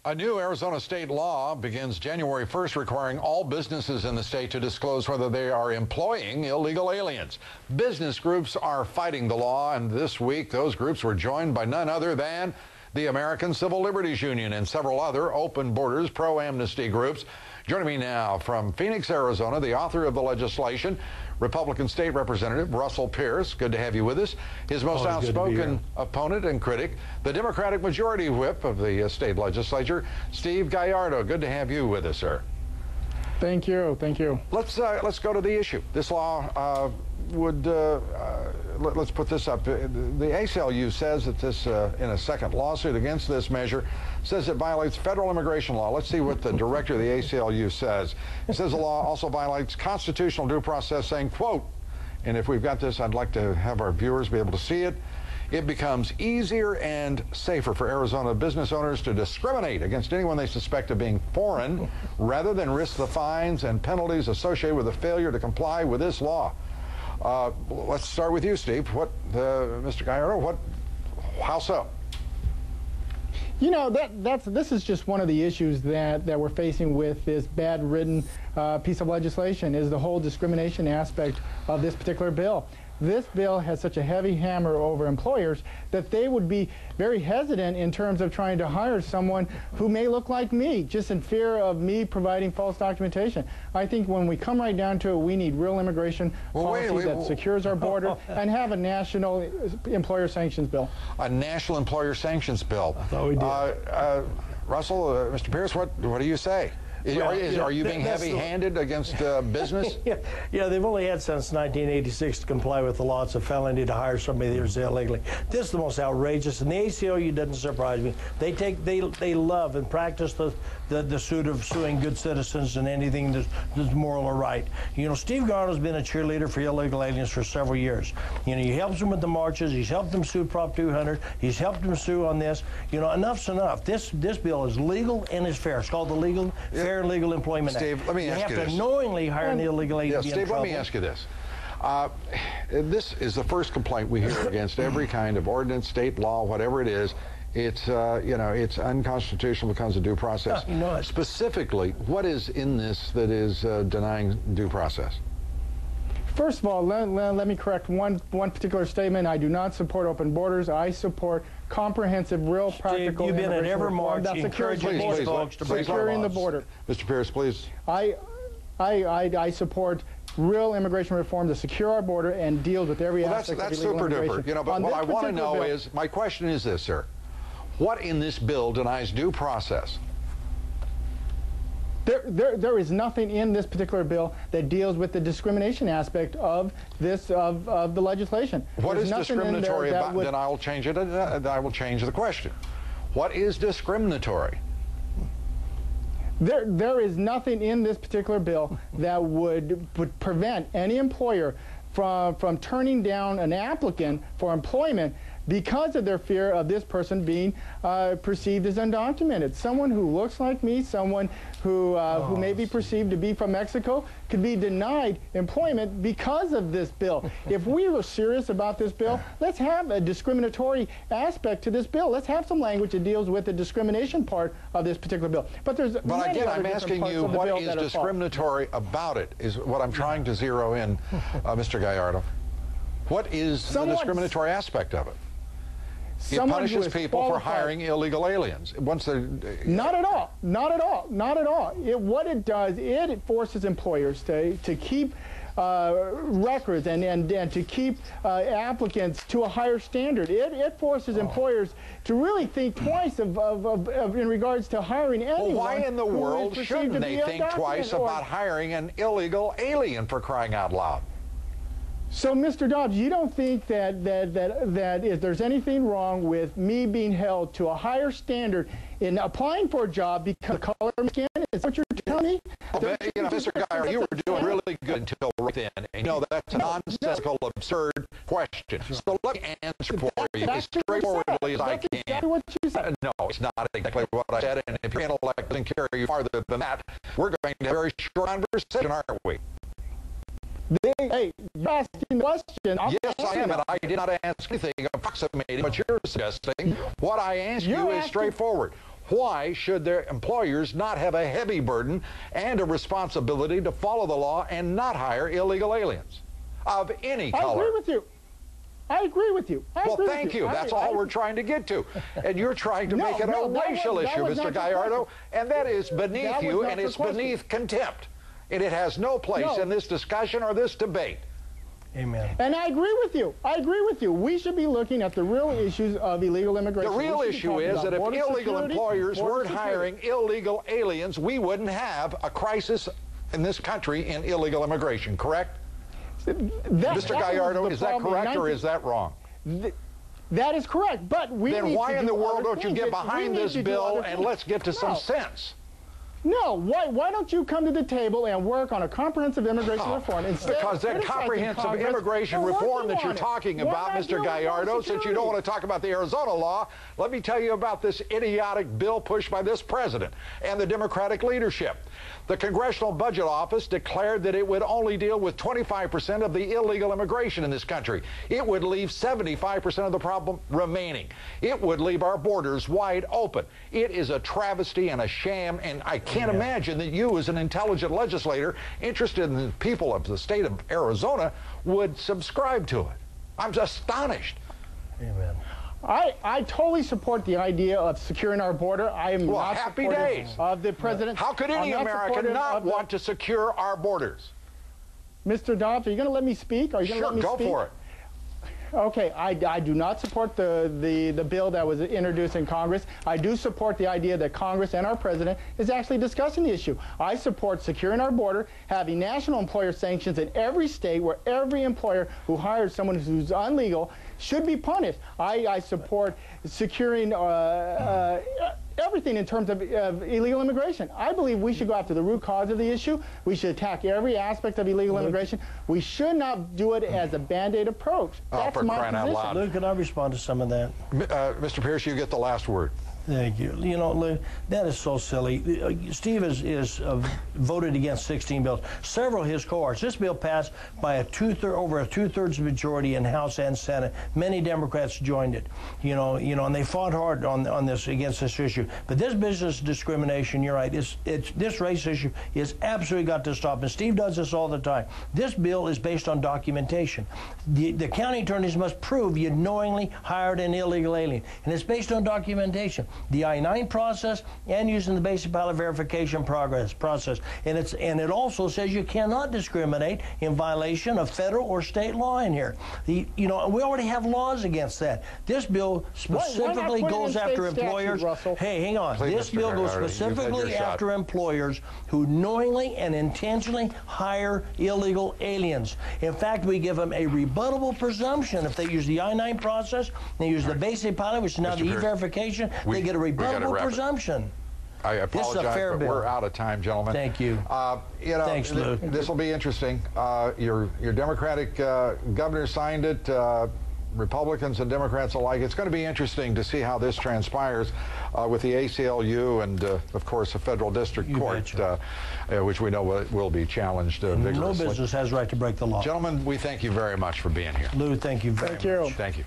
A new Arizona state law begins January 1st requiring all businesses in the state to disclose whether they are employing illegal aliens. Business groups are fighting the law, and this week those groups were joined by none other than the American Civil Liberties Union and several other open borders pro-amnesty groups. Joining me now from Phoenix, Arizona, the author of the legislation, Republican State Representative Russell Pearce. Good to have you with us. His most outspoken opponent and critic, the Democratic Majority Whip of the state legislature, Steve Gallardo. Good to have you with us, sir. Thank you. Thank you. Let's go to the issue. This law let's put this up. The ACLU says that this, in a second lawsuit against this measure, says it violates federal immigration law. Let's see what the director of the ACLU says. He says the law also violates constitutional due process, saying, quote, and if we've got this, I'd like to have our viewers be able to see it. It becomes easier and safer for Arizona business owners to discriminate against anyone they suspect of being foreign rather than risk the fines and penalties associated with the failure to comply with this law. Let's start with you, Steve. Mr. Gallardo, how so? You know, this is just one of the issues that we're facing with this bad-written piece of legislation, is the whole discrimination aspect of this particular bill. This bill has such a heavy hammer over employers that they would be very hesitant in terms of trying to hire someone who may look like me, just in fear of me providing false documentation. I think when we come right down to it, we need real immigration policy that secures our border and have a national employer sanctions bill. A national employer sanctions bill. I thought we did. Russell, Mr. Pearce, what do you say? Are you being heavy-handed against business? Yeah, they've only had since 1986 to comply with the law. It's a felony to hire somebody that's illegally. This is the most outrageous, and the ACLU doesn't surprise me. They love and practice the suit of suing good citizens and anything that's moral or right. You know, Steve Gallardo's been a cheerleader for illegal aliens for several years. You know, he helps them with the marches. He's helped them sue Prop 200. He's helped them sue on this. You know, enough's enough. This bill is legal and is fair. It's called the Fair and Legal Employment Steve, Act. let me ask you this. You have to knowingly hire an illegal alien. Steve, let me ask you this. This is the first complaint we hear against every kind of ordinance, state law, whatever it is. It's it's unconstitutional because of due process. Specifically, what is in this that is denying due process? First of all, let me correct one particular statement. I do not support open borders. I support comprehensive, real, practical. You've been at every march encouraging these folks to securing the border. Mr. Pearce, please. I support real immigration reform to secure our border and deal with every aspect of illegal immigration. That's super duper. You know, but what I want to know is, my question is this, sir. What in this bill denies due process? There is nothing in this particular bill that deals with the discrimination aspect of the legislation. What is discriminatory about? Then I will change it. I will change the question. What is discriminatory? There is nothing in this particular bill that would prevent any employer from turning down an applicant for employment because of their fear of this person being perceived as undocumented. Someone who looks like me, someone who may be perceived to be from Mexico, could be denied employment because of this bill. If we were serious about this bill, let's have a discriminatory aspect to this bill. Let's have some language that deals with the discrimination part of this particular bill. But again, I'm asking you, what is discriminatory about it, is what I'm trying to zero in, Mr. Gallardo. What is the discriminatory aspect of it? It punishes people for hiring illegal aliens. Not at all. Not at all. Not at all. What it does, it forces employers to keep records and to keep applicants to a higher standard. It forces employers to really think twice in regards to hiring anyone. Well, why in the world shouldn't they think twice about hiring an illegal alien, for crying out loud? So, Mr. Dobbs, you don't think that if there's anything wrong with me being held to a higher standard in applying for a job because of the color of my skin? Is that what you're telling me? Well, you know, Mr. Gallardo, you were doing really good until right then. And you know, that's a nonsensical, absurd question. So let me answer for you as straightforwardly as I can. Exactly what you said. No, it's not exactly what I said. And if your intellect doesn't carry you farther than that, we're going to have a very short conversation, aren't we? Hey, you're asking the question. Yes, I am, and I did not ask anything approximating what you're suggesting. What I asked you is straightforward. Why should their employers not have a heavy burden and a responsibility to follow the law and not hire illegal aliens of any color? I agree with you. I agree with you. Well, thank you. That's all we're trying to get to. And you're trying to make it a racial issue, Mr. Gallardo, and that is beneath you, and it's beneath contempt. And it has no place in this discussion or this debate. Amen. And I agree with you. I agree with you. We should be looking at the real issues of illegal immigration. The real issue is that if illegal employers weren't hiring illegal aliens, we wouldn't have a crisis in this country in illegal immigration, correct? Mr. Gallardo, is that correct or is that wrong? That is correct, but we then why in the world don't you get behind this bill and let's get to some sense? No, why don't you come to the table and work on a comprehensive immigration reform instead? Because that comprehensive immigration reform that you're talking about, Mr. Gallardo, since you don't want to talk about the Arizona law, let me tell you about this idiotic bill pushed by this president and the Democratic leadership. The Congressional Budget Office declared that it would only deal with 25% of the illegal immigration in this country. It would leave 75% of the problem remaining. It would leave our borders wide open. It is a travesty and a sham, and I can't imagine that you, as an intelligent legislator interested in the people of the state of Arizona, would subscribe to it. I'm just astonished. Amen. I totally support the idea of securing our border. I am not happy supportive days of the president. How could any American not want to secure our borders? Mr. Dobbs, are you going to let me speak? Are you going to let me speak? Go for it. Okay, I do not support the bill that was introduced in Congress. I do support the idea that Congress and our president is actually discussing the issue. I support securing our border, having national employer sanctions in every state where every employer who hires someone who's illegal should be punished. I support securing everything in terms of illegal immigration. I believe we should go after the root cause of the issue. We should attack every aspect of illegal immigration. We should not do it as a Band-Aid approach. That's for my crying out position. loud. Lou, can I respond to some of that? Mr. Pearce, you get the last word. Thank you. You know, Lou, that is so silly. Steve is voted against 16 bills. Several of his cohorts. This bill passed by over a two-thirds majority in House and Senate. Many Democrats joined it. You know, and they fought hard on this against this issue. But this business discrimination, you're right. This race issue is absolutely got to stop. And Steve does this all the time. This bill is based on documentation. The county attorneys must prove you knowingly hired an illegal alien, and it's based on documentation. The I-9 process and using the basic pilot verification process. And it also says you cannot discriminate in violation of federal or state law in here. We already have laws against that. This bill specifically goes after employers. Hey, hang on. Please, this Mr. bill goes Gallardo, specifically after employers who knowingly and intentionally hire illegal aliens. In fact, we give them a rebuttable presumption if they use the I-9 process, they use the basic pilot, which is now the e-verification, they get a rebuttable presumption. I apologize, but we're out of time, gentlemen. Thank you. Thanks, Lou. This will be interesting. Your Democratic governor signed it. Republicans and Democrats alike. It's going to be interesting to see how this transpires with the ACLU and, of course, the federal district court, which we know will be challenged vigorously. No business has right to break the law. Gentlemen, we thank you very much for being here. Lou, thank you very much. Thank you.